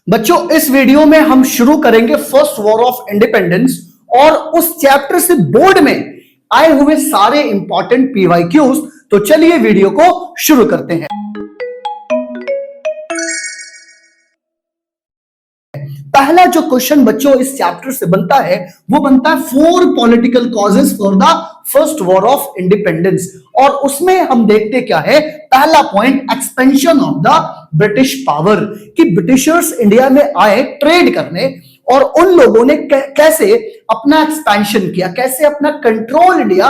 बच्चों इस वीडियो में हम शुरू करेंगे फर्स्ट वॉर ऑफ इंडिपेंडेंस और उस चैप्टर से बोर्ड में आए हुए सारे इंपॉर्टेंट पीवाईक्यूज। तो चलिए वीडियो को शुरू करते हैं। पहला जो क्वेश्चन बच्चों इस चैप्टर से बनता है वो बनता है 4 political causes for the first war of independence. और उसमें हम देखते क्या है, पहला point expansion of the British power, कि ब्रिटिशर्स इंडिया में आए ट्रेड करने और उन लोगों ने कैसे अपना एक्सपेंशन किया, कैसे अपना कंट्रोल इंडिया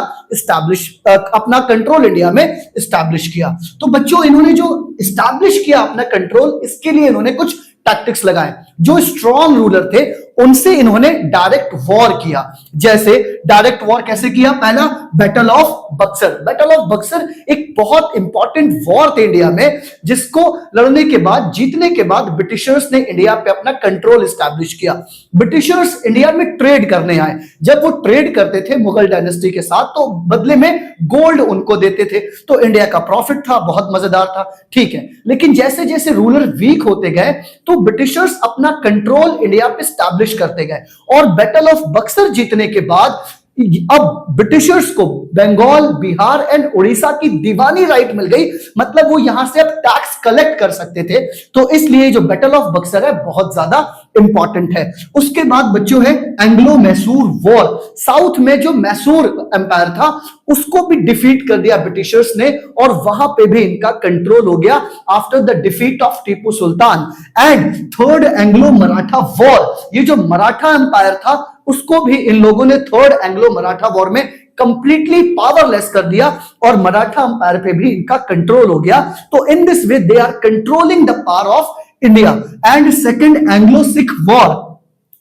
में इस्टेब्लिश किया। तो बच्चों इन्होंने जो इस्टेब्लिश किया अपना कंट्रोल, इसके लिए इन्होंने कुछ टैक्टिक्स लगाए। जो स्ट्रॉन्ग रूलर थे उनसे इन्होंने डायरेक्ट वॉर किया। जैसे डायरेक्ट वॉर कैसे किया, पहला battle of Buxar. Battle of Buxar एक बहुत इंपॉर्टेंट वॉर थे इंडिया में, जिसको लड़ने के बाद, जीतने के बाद ब्रिटिशर्स ने इंडिया पे अपना कंट्रोल एस्टैब्लिश किया। ब्रिटिशर्स इंडिया में ट्रेड करने आए। जब वो ट्रेड करते थे मुगल डायनेस्टी के साथ तो बदले में गोल्ड उनको देते थे, तो इंडिया का प्रॉफिट था, बहुत मजेदार था, ठीक है। लेकिन जैसे जैसे रूलर वीक होते गए तो ब्रिटिशर्स अपना कंट्रोल इंडिया पे एस्टैब्लिश करते गए। और बैटल ऑफ बक्सर जीतने के बाद अब ब्रिटिशर्स को बंगाल, बिहार एंड उड़ीसा की दीवानी राइट मिल गई, मतलब वो यहां से अब टैक्स कलेक्ट कर सकते थे। तो इसलिए जो बैटल ऑफ बक्सर है बहुत ज्यादा इंपॉर्टेंट है। उसके बाद बच्चों है एंग्लो मैसूर वॉर। साउथ में जो मैसूर एम्पायर था उसको भी डिफीट कर दिया ब्रिटिशर्स ने, और वहां पे भी इनका कंट्रोल हो गया after the defeat of Tipu Sultan. And third Anglo Maratha war, ये जो मराठा एम्पायर था उसको भी इन लोगों ने थर्ड एंग्लो मराठा वॉर में कंप्लीटली पावरलेस कर दिया और मराठा एम्पायर पे भी इनका कंट्रोल हो गया। तो in this way they are controlling the power of India. And second Anglo Sikh war,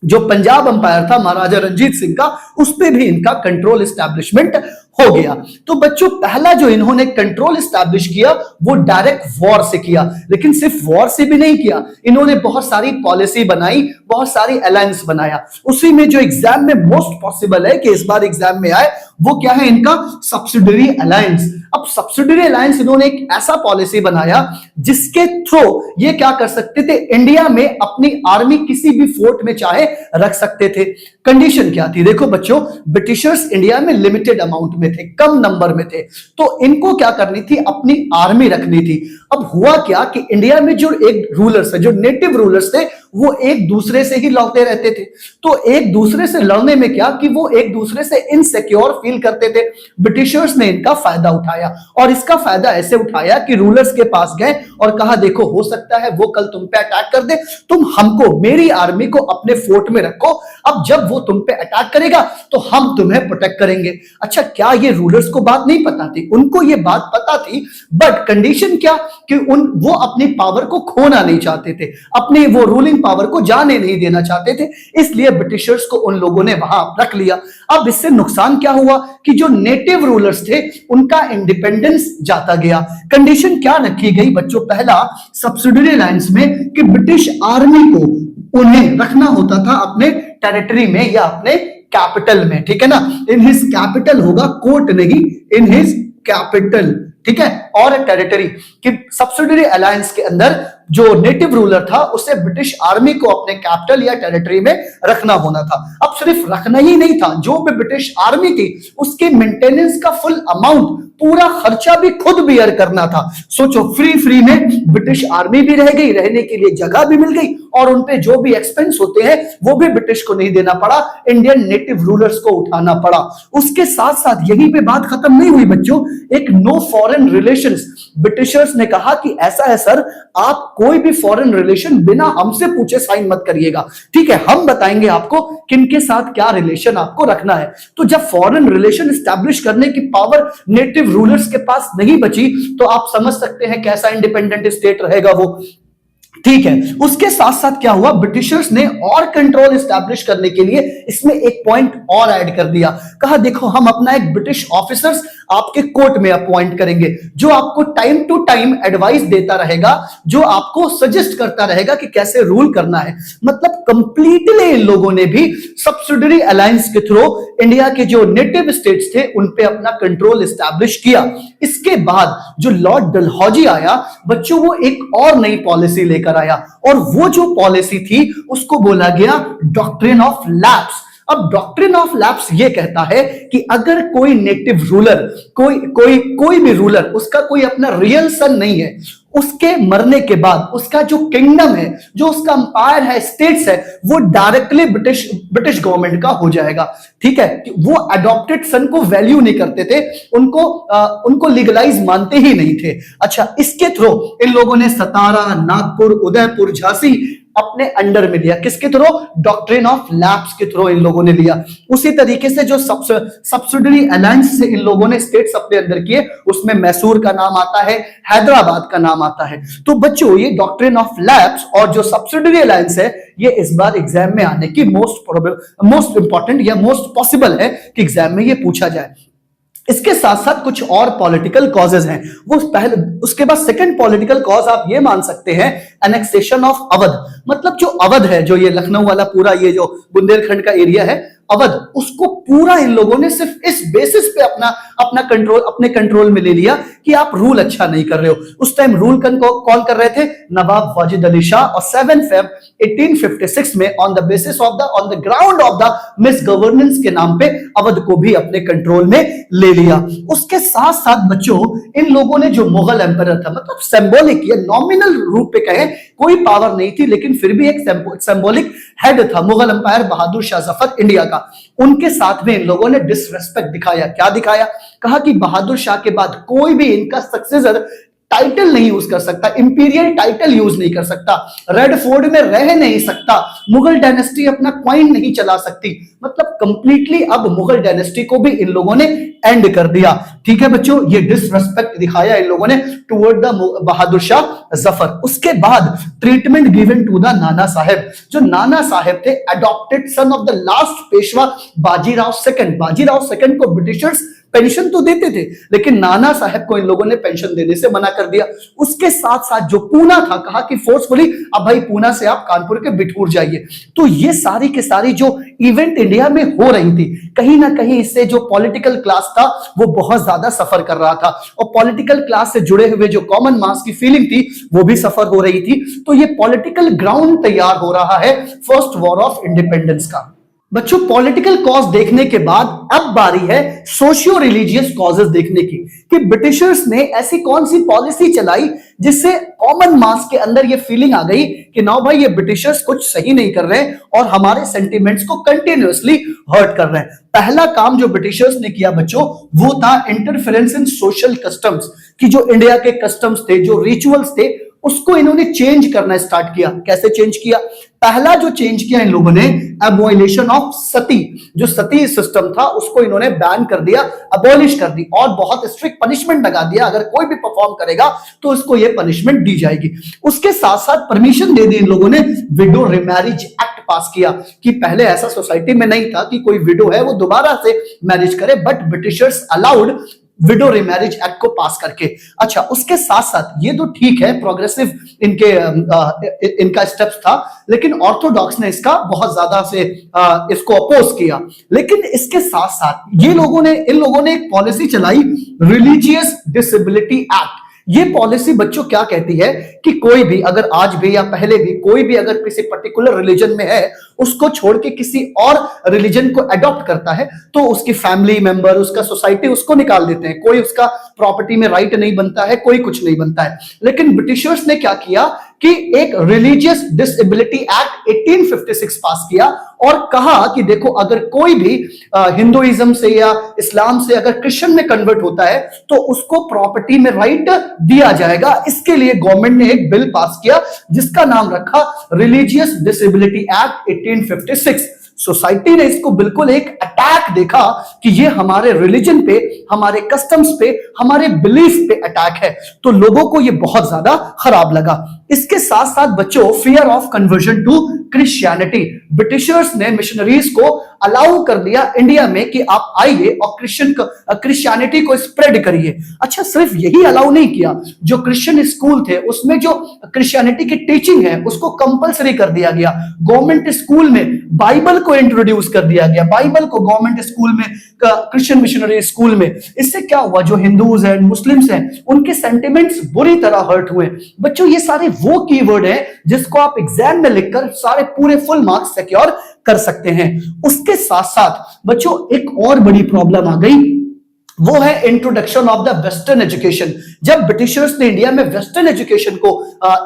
जो पंजाब एम्पायर था महाराजा रंजीत सिंह का, उस पे भी इनका कंट्रोल एस्टैब्लिशमेंट हो गया। तो बच्चों पहला जो इन्होंने कंट्रोल एस्टैब्लिश किया वो डायरेक्ट वॉर से किया। लेकिन सिर्फ वॉर से भी नहीं किया, इन्होंने बहुत सारी पॉलिसी बनाई, बहुत सारी अलायंस बनाया। उसी में जो एग्जाम में मोस्ट पॉसिबल है कि इस बार एग्जाम में आए वो क्या है, इनका सब्सिडरी अलायंस। अब सब्सिडरी अलायंस इन्होंने एक ऐसा पॉलिसी बनाया जिसके थ्रू ये क्या कर सकते थे, इंडिया में अपनी आर्मी किसी भी फोर्ट में चाहे रख सकते थे। कंडीशन क्या थी, देखो बच्चों, ब्रिटिशर्स इंडिया में लिमिटेड अमाउंट में थे, कम नंबर में थे, तो इनको क्या करनी थी, अपनी आर्मी रखनी थी। अब हुआ क्या कि इंडिया में जो एक रूलर्स है, जो नेटिव रूलर्स थे, वो एक दूसरे से ही लड़ते रहते थे। तो एक दूसरे से लड़ने में क्या कि वो एक दूसरे से इनसिक्योर फील करते थे। ब्रिटिशर्स ने इनका फायदा उठाया, और इसका फायदा ऐसे उठाया कि रूलर्स के पास गए और कहा देखो हो सकता है वो कल तुम पे अटैक कर दे, तुम हमको, मेरी आर्मी को अपने फोर्ट में रखो, अब जब वो तुम पे अटैक करेगा तो हम तुम्हें प्रोटेक्ट करेंगे। अच्छा, क्या ये रूलर्स को बात नहीं पता थी? उनको ये बात पता थी, बट कंडीशन क्या कि वो अपनी पावर को खोना नहीं चाहते थे, अपनी वो रूलिंग पावर को जाने नहीं देना चाहते थे, इसलिए ब्रिटिशर्स को उन लोगों ने वहां रख लिया। अब इससे नुकसान क्या हुआ कि जो नेटिव रूलर्स थे उनका इंडिपेंडेंस जाता गया। कंडीशन क्या रखी गई बच्चों, पहला सब्सिडरी अलायंस में कि ब्रिटिश आर्मी को उन्हें रखना होता था अपने टेरिटरी में या अपने कैपिटल में, ठीक है ना। इन हिज कैपिटल होगा, कोर्ट नहीं, इन हिज कैपिटल, ठीक है, और टेरिटरी। कि सब्सिडरी अलायंस के अंदर जो नेटिव रूलर था उसे ब्रिटिश आर्मी को अपने कैपिटल या टेरिटरी में रखना होना था। अब सिर्फ रखना ही नहीं था, जो भी ब्रिटिश आर्मी थी उसके मेंटेनेंस का फुल अमाउंट, पूरा खर्चा भी खुद बियर करना था। सोचो, फ्री में ब्रिटिश आर्मी भी रह गई, रहने के लिए जगह भी मिल गई, और उनपे जो भी एक्सपेंस होते हैं वो भी ब्रिटिश को नहीं देना पड़ा, इंडियन नेटिव रूलर्स को उठाना पड़ा। उसके साथ साथ यहीं पे बात खत्म नहीं हुई बच्चों, एक नो फॉरेन रिलेशंस। ब्रिटिशर्स ने कहा कि ऐसा है सर, आप कोई भी फॉरेन रिलेशन बिना हमसे पूछे साइन मत करिएगा, ठीक है, हम बताएंगे आपको किनके साथ क्या रिलेशन आपको रखना है। तो जब फॉरेन रिलेशन एस्टैब्लिश करने की पावर नेटिव रूलर्स के पास नहीं बची तो आप समझ सकते हैं कैसा इंडिपेंडेंट स्टेट रहेगा वो, ठीक है। उसके साथ साथ क्या हुआ, ब्रिटिशर्स ने और कंट्रोल एस्टैब्लिश करने के लिए इसमें एक पॉइंट और ऐड कर दिया। कहा देखो हम अपना एक ब्रिटिश ऑफिसर्स आपके कोर्ट में अपॉइंट करेंगे, जो आपको टाइम टू टाइम एडवाइस देता रहेगा, जो आपको सजेस्ट करता रहेगा कि कैसे रूल करना है। मतलब कंप्लीटली इन लोगों ने भी सब्सिडरी अलायंस के थ्रू इंडिया के जो नेटिव स्टेट्स थे उन पे अपना कंट्रोल एस्टैब्लिश किया। इसके बाद जो लॉर्ड डलहौजी आया बच्चों, वो एक और नई पॉलिसी लेकर लेकर आया और वो जो पॉलिसी थी उसको बोला गया डॉक्ट्रिन ऑफ लैप्स। अब डॉक्ट्रिन ऑफ लैप्स ये कहता है कि अगर कोई नेटिव रूलर, कोई भी रूलर, उसका कोई अपना रियल सन नहीं है, उसके मरने के बाद उसका जो किंगडम है, जो उसका अंपायर है, स्टेट्स है, वो डायरेक्टली ब्रिटिश गवर्नमेंट का हो जाएगा। ठीक है, वो अडॉप्टेड सन को वैल्यू नहीं करते थे, उनको लीगलाइज मानते ही नहीं थे। अच्छा, इसके थ्रू इन लोगों ने सतारा, नागपुर, उदयपुर, झांसी अपने अंडर में लिया। किसके थ्रू? डॉक्ट्रिन ऑफ लैप्स के थ्रू इन लोगों ने लिया। उसी तरीके से जो सब्सिडरी अलायंस से इन लोगों ने स्टेट्स अपने अंदर किए, उसमें मैसूर का नाम आता है, हैदराबाद का नाम आता है। तो बच्चों, ये डॉक्ट्रिन ऑफ लैप्स और जो सब्सिडरी अलायंस है, ये इस बार एग्जाम में आने की मोस्ट इंपॉर्टेंट या मोस्ट पॉसिबल है कि एग्जाम में ये पूछा जाए। इसके साथ साथ कुछ और पॉलिटिकल कॉजेज हैं। वो पहले, उसके बाद सेकंड पॉलिटिकल कॉज आप ये मान सकते हैं, एनेक्सेशन ऑफ अवध। मतलब जो अवध है, जो ये लखनऊ वाला पूरा ये जो बुंदेलखंड का एरिया है, अवध, उसको पूरा इन लोगों ने सिर्फ इस बेसिस पे अपने कंट्रोल में ले लिया कि आप रूल अच्छा नहीं कर रहे हो। उस टाइम रूल कौन कर रहे थे? नवाब वाजिद अली शाह। और 7 फेब 1856 में on the ground of the miss governance के नाम पे अवध को भी अपने कंट्रोल में ले लिया। उसके साथ साथ बच्चों, इन लोगों ने जो मुगल एम्परर था, मतलब सिंबॉलिक या नॉमिनल रूप पे कहें, कोई पावर नहीं थी, लेकिन फिर भी एक सिंबॉलिक हेड था मुगल एम्पायर बहादुर शाह जफर इंडिया का। उनके साथ में इन लोगों ने डिसरेस्पेक्ट दिखाया। क्या दिखाया? कहा कि बहादुर शाह के बाद कोई भी इनका सक्सेसर टाइटल नहीं यूज कर सकता, इंपीरियल टाइटल यूज नहीं कर सकता, रेड फोर्ट में रह नहीं सकता, मुगल डायनेस्टी अपना क्वाइन नहीं चला सकती। मतलब कंप्लीटली अब मुगल डायनेस्टी को भी इन लोगों ने एंड कर दिया। ठीक है बच्चों, ये डिसरेस्पेक्ट दिखाया इन लोगों ने टुवर्ड द बहादुर शाह जफर। उसके बाद treatment given to the Nana Saheb. जो नाना साहेब थे, adopted son of the last Peshwa Bajirao second. Bajirao second को ब्रिटिशर्स पेंशन तो देते थे, लेकिन नाना साहब को इन लोगों ने पेंशन देने से मना कर दिया। उसके साथ साथ जो पूना था, कहा कि फोर्सफुली अब भाई पूना से आप कानपुर के बिठूर जाइए। तो ये सारी की सारी जो इवेंट इंडिया में हो रही थी, कहीं ना कहीं इससे जो पॉलिटिकल क्लास था वो बहुत ज्यादा सफर कर रहा था, और पॉलिटिकल क्लास से जुड़े हुए जो कॉमन मास की फीलिंग थी वो भी सफर हो रही थी। तो ये पॉलिटिकल ग्राउंड तैयार हो रहा है फर्स्ट वॉर ऑफ इंडिपेंडेंस का। बच्चों, पॉलिटिकल कॉज देखने के बाद अब बारी है सोशियो रिलीजियस कॉजेस देखने की, कि ब्रिटिशर्स ने ऐसी कौन सी पॉलिसी चलाई जिससे कॉमन मास के अंदर ये फीलिंग आ गई कि ना भाई ये ब्रिटिशर्स कुछ सही नहीं कर रहे हैं और हमारे सेंटिमेंट्स को कंटिन्यूअसली हर्ट कर रहे हैं। पहला काम जो ब्रिटिशर्स ने किया बच्चों, वो था इंटरफेरेंस इन सोशल कस्टम्स, कि जो इंडिया के कस्टम्स थे, जो रिचुअल्स थे, उसको इन्होंने चेंज करना स्टार्ट किया। कैसे चेंज किया? पहला जो चेंज किया इन लोगों ने, अबॉलिशन ऑफ सती। जो सती सिस्टम था उसको इन्होंने बैन कर दिया, अबॉलिश कर दी, और बहुत स्ट्रिक्ट पनिशमेंट लगा दिया, अगर कोई भी परफॉर्म करेगा तो इसको ये पनिशमेंट दी जाएगी। उसके साथ साथ परमिशन दे दी इन लोगों ने, विडो रिमैरिज एक्ट पास किया, कि पहले ऐसा सोसाइटी में नहीं था कि कोई विडो है वो दोबारा से मैरिज करे, but Britishers allowed window remarriage act को पास करके। अच्छा, उसके साथ साथ ये तो ठीक है, प्रोग्रेसिव इनका स्टेप्स था, लेकिन ऑर्थोडॉक्स ने इसका बहुत ज्यादा से इसको अपोज किया। लेकिन इसके साथ साथ इन लोगों ने एक पॉलिसी चलाई, रिलीजियस डिसेबिलिटी एक्ट। ये पॉलिसी बच्चों क्या कहती है कि कोई भी अगर आज भी या पहले भी कोई भी अगर किसी पर्टिकुलर रिलीजन में है, उसको छोड़ के किसी और रिलीजन को अडॉप्ट करता है, तो उसकी फैमिली मेंबर, उसका सोसाइटी उसको निकाल देते हैं। कोई उसका प्रॉपर्टी में राइट नहीं बनता है, कोई कुछ नहीं बनता है। लेकिन ब्रिटिशर्स ने क्या किया कि एक रिलीजियस डिसेबिलिटी एक्ट 1856 पास किया और कहा कि देखो, अगर कोई भी हिंदुइज्म से या इस्लाम से अगर क्रिश्चियन में कन्वर्ट होता है तो उसको प्रॉपर्टी में राइट दिया जाएगा। इसके लिए गवर्नमेंट ने एक बिल पास किया जिसका नाम रखा रिलीजियस डिसेबिलिटी एक्ट 1856। सोसाइटी ने इसको बिल्कुल एक अटैक देखा कि ये हमारे रिलीजन पे, हमारे कस्टम्स पे, हमारे बिलीफ पे अटैक है, तो लोगों को ये बहुत ज्यादा खराब लगा। इसके साथ साथ बच्चों, fear of conversion to Christianity. Britishers ने मिशनरीज को अलाउ कर दिया इंडिया में कि आप आइए और क्रिश्चियनिटी को स्प्रेड करिए। अच्छा, सिर्फ यही अलाउ नहीं किया, जो क्रिश्चियन स्कूल थे उसमें जो क्रिश्चियनिटी की टीचिंग है उसको कंपलसरी कर दिया गया। गवर्नमेंट स्कूल में बाइबल को इंट्रोड्यूस कर दिया गया, बाइबल को गवर्नमेंट स्कूल में, क्रिश्चियन मिशनरी स्कूल में। इससे क्या हुआ, जो हिंदूज हैं, मुस्लिम्स हैं, उनके सेंटिमेंट्स बुरी तरह हर्ट हुए। बच्चों ये सारे वो कीवर्ड हैं जिसको आप एग्जाम में लिखकर सारे पूरे फुल मार्क्स सिक्योर कर सकते हैं। उसके साथ साथ बच्चों एक और बड़ी प्रॉब्लम आ गई, वो है introduction of the western education. जब ब्रिटिशर्स ने इंडिया में वेस्टर्न एजुकेशन को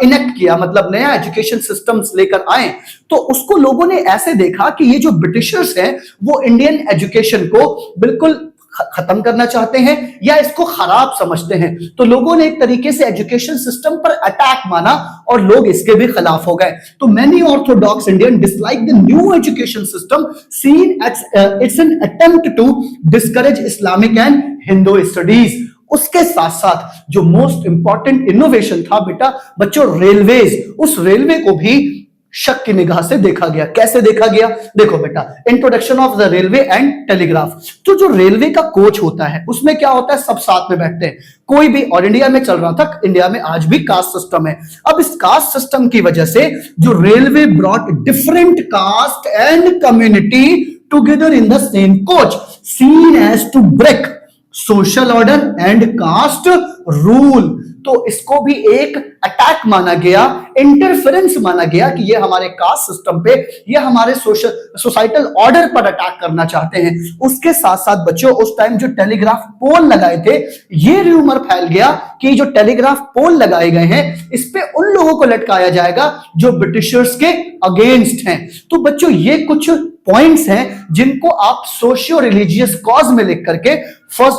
इनेक्ट किया, मतलब नया एजुकेशन सिस्टम्स लेकर आए, तो उसको लोगों ने ऐसे देखा कि ये जो ब्रिटिशर्स हैं वो इंडियन एजुकेशन को बिल्कुल खत्म करना चाहते हैं या इसको खराब समझते हैं। तो लोगों ने एक तरीके से एजुकेशन सिस्टम पर अटैक माना और लोग इसके भी खिलाफ हो गए। तो many orthodox Indian dislike the new education system seen as it's an attempt to discourage Islamic and Hindu studies. उसके साथ साथ जो मोस्ट इंपॉर्टेंट इनोवेशन था बेटा बच्चों रेलवेज, उस रेलवे को भी शक की निगाह से देखा गया। कैसे देखा गया, देखो बेटा, introduction of the railway and telegraph. तो जो रेलवे का कोच होता है उसमें क्या होता है, सब साथ में बैठते हैं, कोई भी, और इंडिया में चल रहा था, इंडिया में आज भी कास्ट सिस्टम है। अब इस कास्ट सिस्टम की वजह से जो railway brought different caste and community together in the same coach seen as to break social order and caste rule. तो इसको भी एक अटैक माना गया, इंटरफेरेंस माना गया कि ये हमारे कास्ट सिस्टम पे, ये हमारे सोसाइटल ऑर्डर पर अटैक करना चाहते हैं। उसके साथ साथ बच्चों उस टाइम जो टेलीग्राफ पोल लगाए थे, ये रूमर फैल गया कि जो टेलीग्राफ पोल लगाए गए हैं इस पे उन लोगों को लटकाया जाएगा जो ब्रिटिशर्स के अगेंस्ट हैं। तो बच्चों ये कुछ पॉइंट्स हैं जिनको आप सोशियो रिलीजियस कॉज में लिख करके four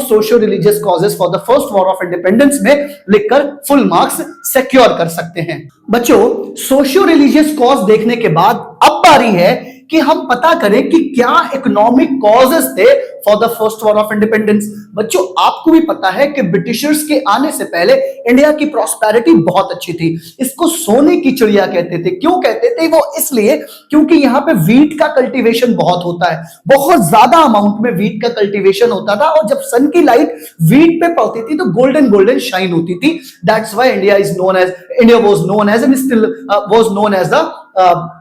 socio religious causes for the first war of independence में लिखकर फुल मार्क्स सिक्योर कर सकते हैं। बच्चों सोशियो रिलीजियस कॉज देखने के बाद अब बारी है कि हम पता करें कि क्या इकोनॉमिक कॉजेस थे for the first war of independence. बच्चों आपको भी पता है कि ब्रिटिशर्स के आने से पहले इंडिया की प्रॉस्पेरिटी बहुत अच्छी थी। इसको सोने की चिड़िया कहते थे। क्यों कहते थे वो? इसलिए क्योंकि यहाँ पे वीट का कल्टीवेशन बहुत होता है, बहुत ज्यादा अमाउंट में वीट का कल्टीवेशन होता था, और जब सन की लाइट वीट पे पड़ती थी तो गोल्डन गोल्डन शाइन होती थी। That's why India was known as and still was known as the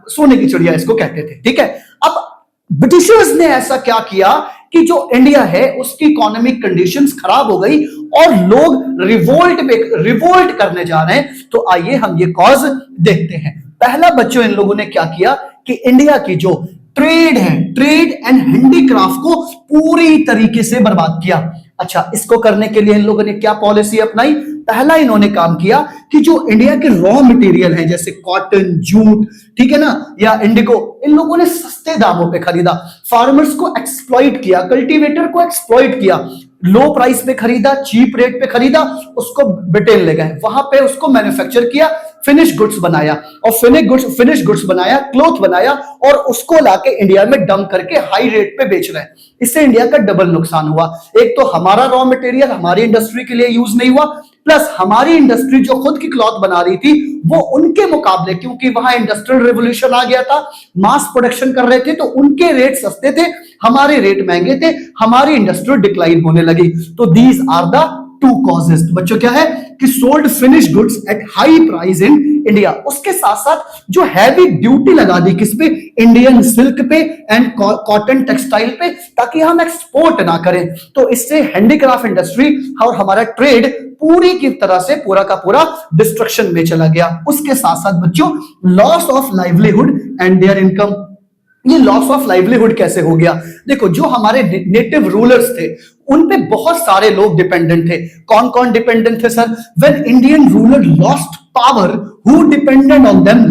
सोने की चिड़िया इसको कहते थे। ठीक है, अब ब्रिटिशर्स ने ऐसा क्या किया कि जो इंडिया है उसकी इकोनॉमिक कंडीशंस खराब हो गई और लोग रिवोल्ट करने जा रहे हैं। तो आइए हम ये कॉज देखते हैं। पहला बच्चों इन लोगों ने क्या किया कि इंडिया की जो ट्रेड है, ट्रेड एंड हैंडीक्राफ्ट को पूरी तरीके से बर्बाद किया। अच्छा, इसको करने के लिए इन लोगों ने क्या पॉलिसी अपनाई? पहला इन्होंने काम किया कि जो इंडिया के रॉ मटेरियल हैं जैसे कॉटन, जूट, ठीक है ना, या इंडिगो, इन लोगों ने सस्ते दामों पे खरीदा। फार्मर्स को एक्सप्लॉइट किया, कल्टीवेटर को एक्सप्लॉइट किया, लो प्राइस पे खरीदा, चीप रेट पे खरीदा, उसको ब्रिटेन ले गए, वहां पे उसको मैन्युफैक्चर किया, फिनिश गुड्स बनाया, और फिनिश गुड्स बनाया, क्लॉथ बनाया, और उसको लाके इंडिया में डंप करके हाई रेट पे बेच रहे हैं। इससे इंडिया का डबल नुकसान हुआ। एक तो हमारा रॉ मटेरियल हमारी इंडस्ट्री के लिए यूज नहीं हुआ, प्लस हमारी इंडस्ट्री जो खुद की क्लॉथ बना रही थी वो उनके मुकाबले, क्योंकि वहां इंडस्ट्रियल रिवोल्यूशन आ गया था, मास प्रोडक्शन कर रहे थे, तो उनके रेट सस्ते थे, हमारे रेट महंगे थे, हमारी इंडस्ट्री डिक्लाइन होने लगी। तो these are the two causes. बच्चों क्या है कि sold finish goods at high price in India. उसके साथ साथ जो हैवी ड्यूटी लगा दी किस पे? इंडियन सिल्क पे एंड कॉटन टेक्सटाइल पे, ताकि हम एक्सपोर्ट ना करें। तो इससे हैंडीक्राफ्ट इंडस्ट्री और हमारा ट्रेड पूरी की तरह से पूरा का पूरा डिस्ट्रक्शन में चला गया। उसके साथ साथ बच्चों loss of livelihood and there income. ये लॉस ऑफ लाइवलीहुड कैसे हो गया? देखो, जो हमारे नेटिव रूलर्स थे उन पे बहुत सारे लोग डिपेंडेंट थे। कौन कौन डिपेंडेंट थे sir? When Indian ruler lost power, who dependent on them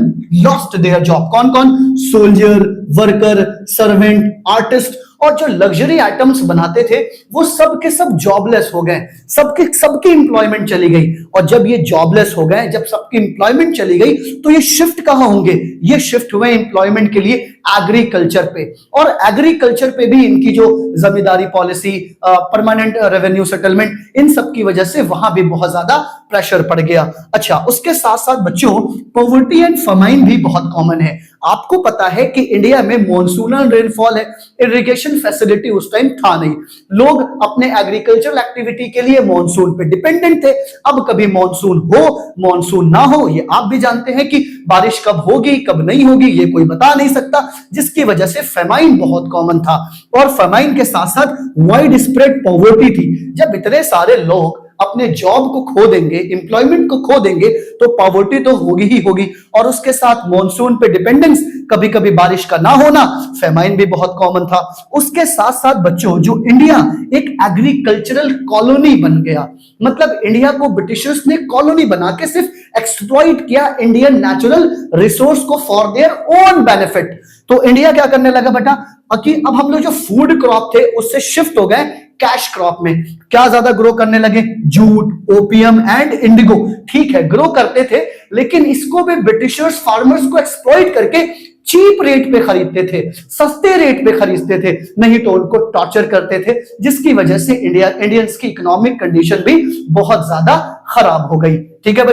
lost their job. कौन कौन? सोल्जर, वर्कर, सर्वेंट, आर्टिस्ट, और जो लग्जरी आइटम्स बनाते थे वो सब के सब जॉबलेस हो गए, सबकी इंप्लॉयमेंट चली गई। और जब ये जॉबलेस हो गए, जब सबकी इंप्लॉयमेंट चली गई, तो ये शिफ्ट कहां होंगे? ये शिफ्ट हुए इंप्लॉयमेंट के लिए एग्रीकल्चर पे। और एग्रीकल्चर पे भी इनकी जो जमींदारी पॉलिसी, परमानेंट रेवेन्यू सेटलमेंट, इन सब की वजह से वहां भी बहुत ज्यादा प्रेशर पड़ गया। अच्छा, उसके साथ साथ बच्चों पॉवर्टी एंड फमाइन भी बहुत कॉमन है। आपको पता है कि इंडिया में मॉनसूनल रेनफॉल है, इरिगेशन फैसिलिटी उस टाइम था नहीं, लोग अपने एग्रीकल्चरल एक्टिविटी के लिए मॉनसून पे डिपेंडेंट थे। अब कभी मॉनसून हो मॉनसून ना हो, ये आप भी जानते हैं कि बारिश कब होगी कब नहीं होगी ये कोई बता नहीं सकता, जिसकी वजह से फेमाइन बहुत कॉमन था। और फेमाइन के साथ साथ वाइड स्प्रेड पॉवर्टी थी। जब इतने सारे लोग अपने जॉब को खो देंगे, एम्प्लॉयमेंट को खो देंगे, तो पॉवर्टी तो होगी ही होगी, और उसके साथ मॉनसून पे डिपेंडेंस, कभी कभी बारिश का ना होना, फेमाइन भी बहुत कॉमन था। उसके साथ साथ बच्चों जो इंडिया एक एग्रीकल्चरल कॉलोनी बन गया, मतलब इंडिया को ब्रिटिशर्स ने कॉलोनी बना के सिर्फ एक्सप्लॉइट किया इंडियन नेचुरल रिसोर्स को फॉर देयर ओन बेनिफिट। तो इंडिया क्या करने लगा बेटा कि अब हम लोग जो फूड क्रॉप थे उससे शिफ्ट हो गए कैश क्रॉप में। क्या ज्यादा ग्रो करने लगे? Jute, opium and Indigo. ठीक है, ग्रो करते थे, लेकिन इसको भी ब्रिटिशर्स फार्मर्स को एक्सप्लॉइट करके चीप रेट पे खरीदते थे, सस्ते रेट पे खरीदते थे, नहीं तो उनको टॉर्चर करते थे, जिसकी वजह से इंडियंस की इकोनॉमिक कंडीशन भी बहुत ज्यादा खराब हो गई। ठीक है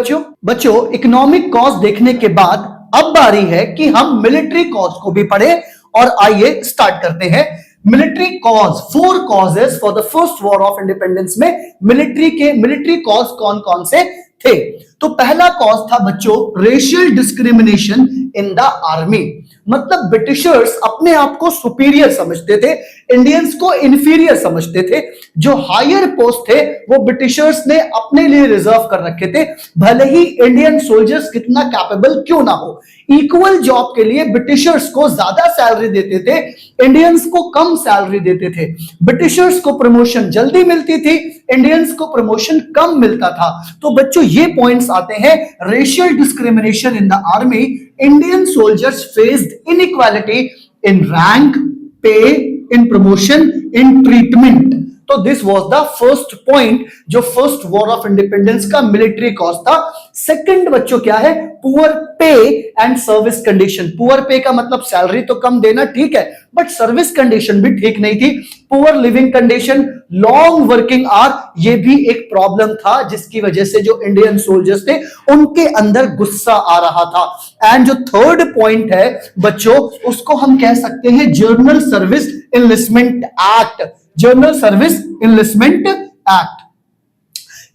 बच्चों इकोनॉमिक कॉज देखने के बाद अब बारी है कि हम मिलिट्री कॉज को भी पढ़े, और आइए स्टार्ट करते हैं। Military cause, 4 causes for the first war of independence में मिलिट्री कॉज कौन कौन से थे? तो पहला कॉज था बच्चों racial discrimination in the army. मतलब ब्रिटिशर्स अपने आप को सुपीरियर समझते थे, इंडियंस को इंफीरियर समझते थे। जो हायर पोस्ट थे वो ब्रिटिशर्स ने अपने लिए रिजर्व कर रखे थे, भले ही इंडियन सोल्जर्स कितना कैपेबल क्यों ना हो। इक्वल जॉब के लिए ब्रिटिशर्स को ज्यादा सैलरी देते थे, इंडियंस को कम सैलरी देते थे। ब्रिटिशर्स को प्रमोशन जल्दी मिलती थी, इंडियंस को प्रमोशन कम मिलता था। तो बच्चों ये पॉइंट्स आते हैं racial discrimination in the army. Indian soldiers faced inequality in rank, पे, इन प्रमोशन, इन ट्रीटमेंट। तो this was the first point जो फर्स्ट वॉर ऑफ इंडिपेंडेंस का मिलिट्री कॉज था। सेकंड बच्चों क्या है? पुअर पे एंड सर्विस कंडीशन। पुअर पे का मतलब सैलरी तो कम देना, ठीक है, बट सर्विस कंडीशन भी ठीक नहीं थी। Poor leaving condition, long working hour, ये भी एक प्रॉब्लम था, जिसकी वजह से जो इंडियन सोल्जर्स थे उनके अंदर गुस्सा आ रहा था। एंड जो थर्ड पॉइंट है बच्चों उसको हम कह सकते हैं journal service enlistment act. Journal service enlistment act,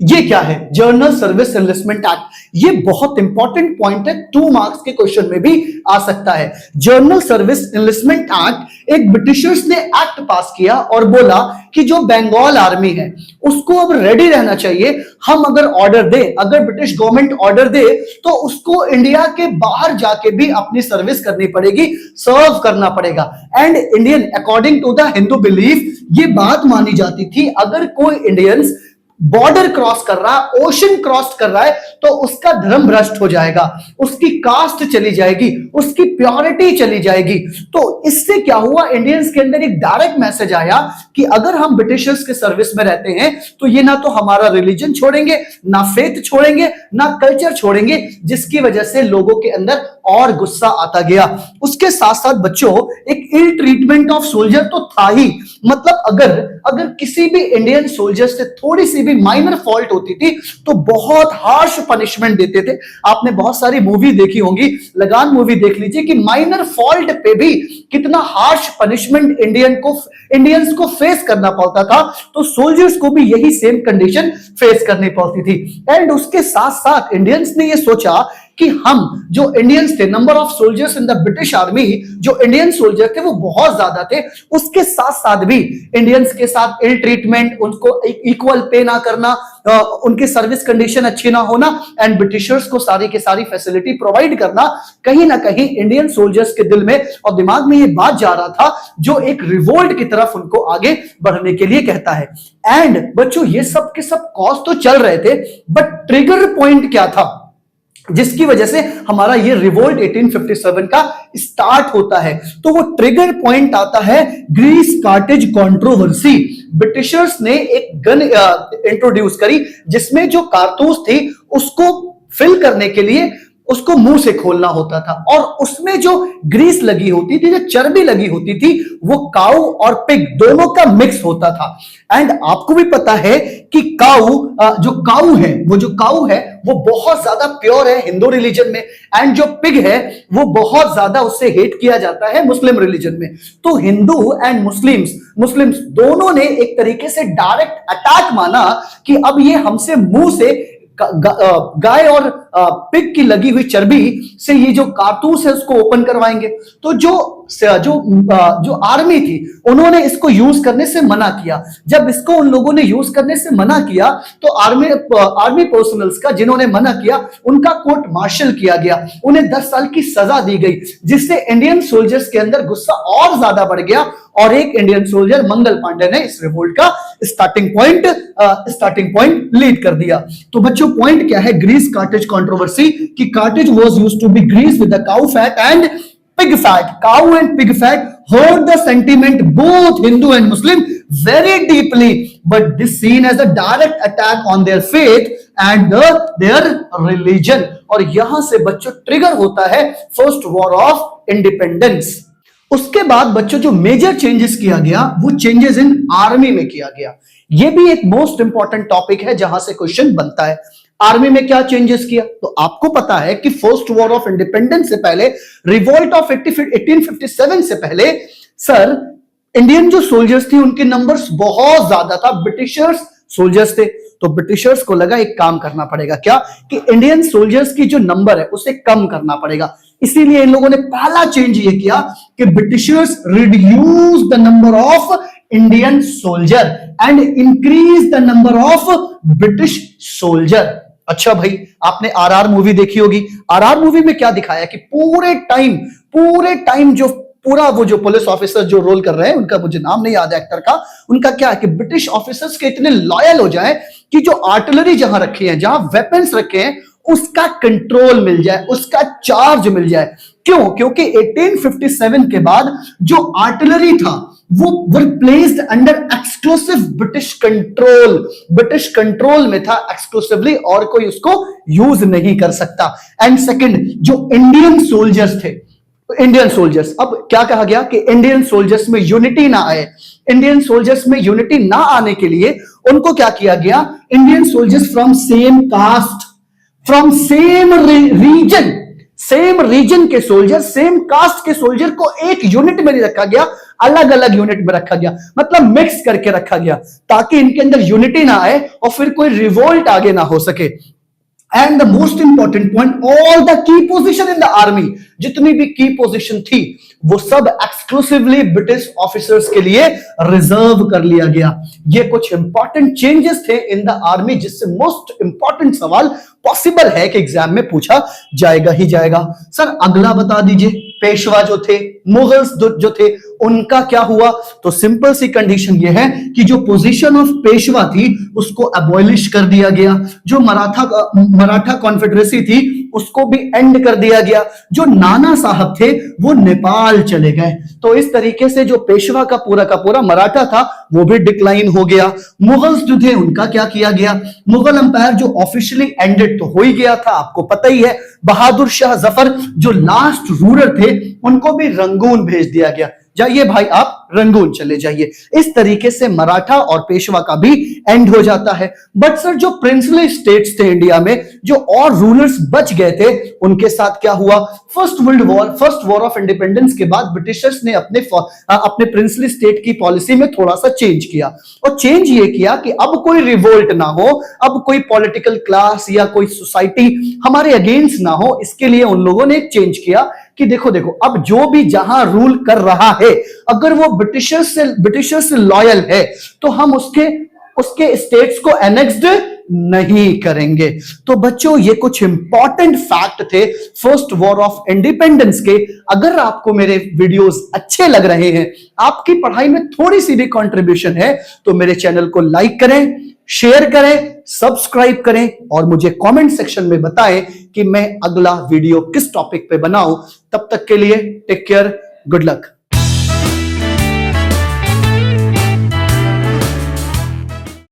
ये क्या है? जर्नल सर्विस एनलिस्टमेंट एक्ट, ये बहुत इंपॉर्टेंट पॉइंट है, 2 मार्क्स के क्वेश्चन में भी आ सकता है। जर्नल सर्विस एनलिस्टमेंट एक्ट, एक ब्रिटिशर्स ने एक्ट पास किया और बोला कि जो बंगाल आर्मी है उसको अब रेडी रहना चाहिए। हम अगर ऑर्डर दे, अगर ब्रिटिश गवर्नमेंट ऑर्डर दे, तो उसको इंडिया के बाहर जाके भी अपनी सर्विस करनी पड़ेगी, सर्व करना पड़ेगा। And Indian, according to the Hindu belief, ये बात मानी जाती थी अगर कोई इंडियंस बॉर्डर क्रॉस कर रहा है, ओशन क्रॉस कर रहा है, तो उसका धर्म भ्रष्ट हो जाएगा, उसकी कास्ट चली जाएगी, उसकी प्योरिटी चली जाएगी। तो इससे क्या हुआ? इंडियंस के अंदर एक डायरेक्ट मैसेज आया कि अगर हम ब्रिटिशर्स के सर्विस में रहते हैं तो ये ना तो हमारा रिलीजन छोड़ेंगे, ना फेथ छोड़ेंगे, ना कल्चर छोड़ेंगे, जिसकी वजह से लोगों के अंदर और गुस्सा आता गया। उसके साथ साथ बच्चों एक इल ट्रीटमेंट ऑफ सोल्जर तो था ही। मतलब अगर किसी भी इंडियन सोल्जर से थोड़ी सी भी माइनर फॉल्ट होती थी तो बहुत हार्श पनिशमेंट देते थे। आपने बहुत सारी मूवी देखी होंगी, लगान मूवी देख लीजिए कि माइनर फॉल्ट पे भी कितना हार्श पनिशमेंट इंडियंस को फेस करना पड़ता था। तो सोल्जर्स को भी यही सेम कंडीशन फेस करनी पड़ती थी। एंड उसके साथ साथ इंडियंस ने यह सोचा कि हम जो इंडियंस थे, number of soldiers in the British army, जो इंडियन सोल्जर थे वो बहुत ज्यादा थे। उसके साथ साथ भी इंडियंस के साथ इल ट्रीटमेंट, उनको इक्वल पे ना करना, उनकी सर्विस कंडीशन अच्छी ना होना, एंड ब्रिटिशर्स को सारी की सारी फैसिलिटी प्रोवाइड करना, कहीं ना कहीं इंडियन सोल्जर्स के दिल में और दिमाग में ये बात जा रहा था जो एक रिवोल्ट की तरफ उनको आगे बढ़ने के लिए कहता है। एंड बच्चों ये सब के सब कॉज तो चल रहे थे, बट ट्रिगर पॉइंट क्या था जिसकी वजह से हमारा ये रिवोल्ट 1857 का स्टार्ट होता है? तो वो ट्रिगर पॉइंट आता है ग्रीस कार्टेज कंट्रोवर्सी। ब्रिटिशर्स ने एक गन इंट्रोड्यूस करी जिसमें जो कारतूस थी उसको फिल करने के लिए उसको मुंह से खोलना होता था, और उसमें जो ग्रीस लगी होती थी, जो चर्बी लगी होती थी, वो काऊ और पिग दोनों का मिक्स होता था। एंड आपको भी पता है कि जो काऊ है वो बहुत ज्यादा प्योर है हिंदू रिलीजन में, एंड जो पिग है वो बहुत ज्यादा उससे हेट किया जाता है मुस्लिम रिलीजन में। तो हिंदू एंड मुस्लिम्स दोनों ने एक तरीके से डायरेक्ट अटैक माना कि अब ये हमसे मुंह से गाय और पिग की लगी हुई चर्बी से ये जो कारतूस है उसको ओपन करवाएंगे। तो जो आर्मी थी उन्होंने इसको यूज करने से मना किया। जब इसको उन लोगों ने यूज करने से मना किया तो आर्मी पर्सनल्स का, जिन्होंने मना किया, उनका कोर्ट मार्शल किया गया, उन्हें 10 साल की सजा दी गई, जिससे इंडियन सोल्जर्स के अंदर गुस्सा और ज्यादा बढ़ गया, और एक इंडियन सोल्जर मंगल पांडे ने इस रिवोल्ट का स्टार्टिंग पॉइंट लीड कर दिया। तो बच्चों पॉइंट क्या है ग्रीस कार्टेज कंट्रोवर्सी, कि cartridge was used to be grease with the cow fat and pig fat. Cow and pig fat hurt the sentiment both Hindu and Muslim very deeply, but this seen as a direct attack on their faith and their religion. और यहां से बच्चों trigger होता है first war of independence. उसके बाद बच्चों जो मेजर चेंजेस किया गया वो चेंजेस इन आर्मी में किया गया। ये भी एक मोस्ट इंपॉर्टेंट टॉपिक है जहां से क्वेश्चन बनता है। आर्मी में क्या चेंजेस किया? तो आपको पता है कि फर्स्ट वॉर ऑफ इंडिपेंडेंस से पहले, रिवोल्ट ऑफ 1857 से पहले, सर इंडियन जो सोल्जर्स थे उनके नंबर्स बहुत ज्यादा था, ब्रिटिशर्स सोल्जर्स थे। तो ब्रिटिशर्स को लगा एक काम करना पड़ेगा, क्या कि इंडियन सोल्जर्स की जो नंबर है उसे कम करना पड़ेगा। इसीलिए इन लोगों ने पहला चेंज ये किया कि Britishers reduce the number of Indian soldier and increase the number of British soldier. अच्छा भाई, आपने आरआर मूवी देखी होगी। आरआर मूवी में क्या दिखाया कि पूरे टाइम वो जो पुलिस ऑफिसर जो रोल कर रहे हैं, उनका मुझे नाम नहीं याद है एक्टर का, उनका क्या है कि ब्रिटिश ऑफिसर्स के इतने लॉयल हो जाएं कि जो आर्टिलरी जहां रखी है, जहां वेपन्स रखे हैं, उसका कंट्रोल मिल जाए, उसका चार्ज मिल जाए। क्यों? क्योंकि 1857 के बाद जो आर्टिलरी था वो were placed under exclusive British control में था एक्सक्लूसिवली, और कोई उसको यूज नहीं कर सकता। एंड सेकंड, जो इंडियन सोल्जर्स थे, इंडियन सोल्जर्स, अब क्या कहा गया कि इंडियन सोल्जर्स में यूनिटी ना आए। इंडियन सोल्जर्स में यूनिटी ना आने के लिए उनको क्या किया गया, Indian soldiers from same caste, from same region के सोल्जर, सेम कास्ट के सोल्जर को एक यूनिट में नहीं रखा गया, अलग अलग यूनिट में रखा गया, मतलब मिक्स करके रखा गया, ताकि इनके अंदर यूनिटी ना आए और फिर कोई रिवोल्ट आगे ना हो सके। And the most important point, all the key position in the army, जितनी भी की पोजीशन थी वो सब एक्सक्लूसिवली ब्रिटिश ऑफिसर्स के लिए रिजर्व कर लिया गया। ये कुछ इंपॉर्टेंट चेंजेस थे इन द आर्मी, जिससे मोस्ट इंपॉर्टेंट सवाल पॉसिबल है कि एग्जाम में पूछा जाएगा ही जाएगा। सर अगला बता दीजिए, पेशवा जो थे, मुगल्स जो थे, उनका क्या हुआ? तो सिंपल सी कंडीशन ये है कि जो पोजीशन ऑफ पेशवा थी उसको अबॉलिश कर दिया गया, जो मराठा कॉन्फेडरेसी थी उसको भी एंड कर दिया गया, जो नाना साहब थे वो नेपाल चले गए। तो इस तरीके से जो पेशवा का पूरा मराठा था वो भी डिक्लाइन हो गया। मुगल्स जो थे उनका क्या किया गया? मुगल अंपायर जो ऑफिशियली एंडेड तो हो ही गया था, आपको पता ही है। बहादुर शाह जफर जो लास्ट रूलर थे उनको भी रंगून भेज दिया गया, जाइए भाई आप रंगून चले जाइए। इस तरीके से मराठा और पेशवा का भी एंड हो जाता है। बट सर जो प्रिंसली स्टेट्स थे इंडिया में, जो और रूलर्स बच गए थे, उनके साथ क्या हुआ? फर्स्ट वॉर ऑफ इंडिपेंडेंस के बाद ब्रिटिशर्स ने अपने प्रिंसली स्टेट की पॉलिसी में थोड़ा सा चेंज किया, और चेंज ये किया कि अब कोई रिवोल्ट ना हो, अब कोई पॉलिटिकल क्लास या कोई सोसाइटी हमारे अगेंस्ट ना हो। इसके लिए उन लोगों ने चेंज किया कि देखो अब जो भी जहां रूल कर रहा है, अगर वो ब्रिटिशर्स से लॉयल है तो हम उसके स्टेट्स को एनेक्स्ड नहीं करेंगे। तो बच्चों ये कुछ इंपॉर्टेंट फैक्ट थे फर्स्ट वॉर ऑफ इंडिपेंडेंस के। अगर आपको मेरे वीडियोस अच्छे लग रहे हैं, आपकी पढ़ाई में थोड़ी सी भी कंट्रीब्यूशन है, तो मेरे चैनल को लाइक करें, शेयर करें, सब्सक्राइब करें, और मुझे कमेंट सेक्शन में बताएं कि मैं अगला वीडियो किस टॉपिक पे बनाऊं। तब तक के लिए टेक केयर, गुड लक।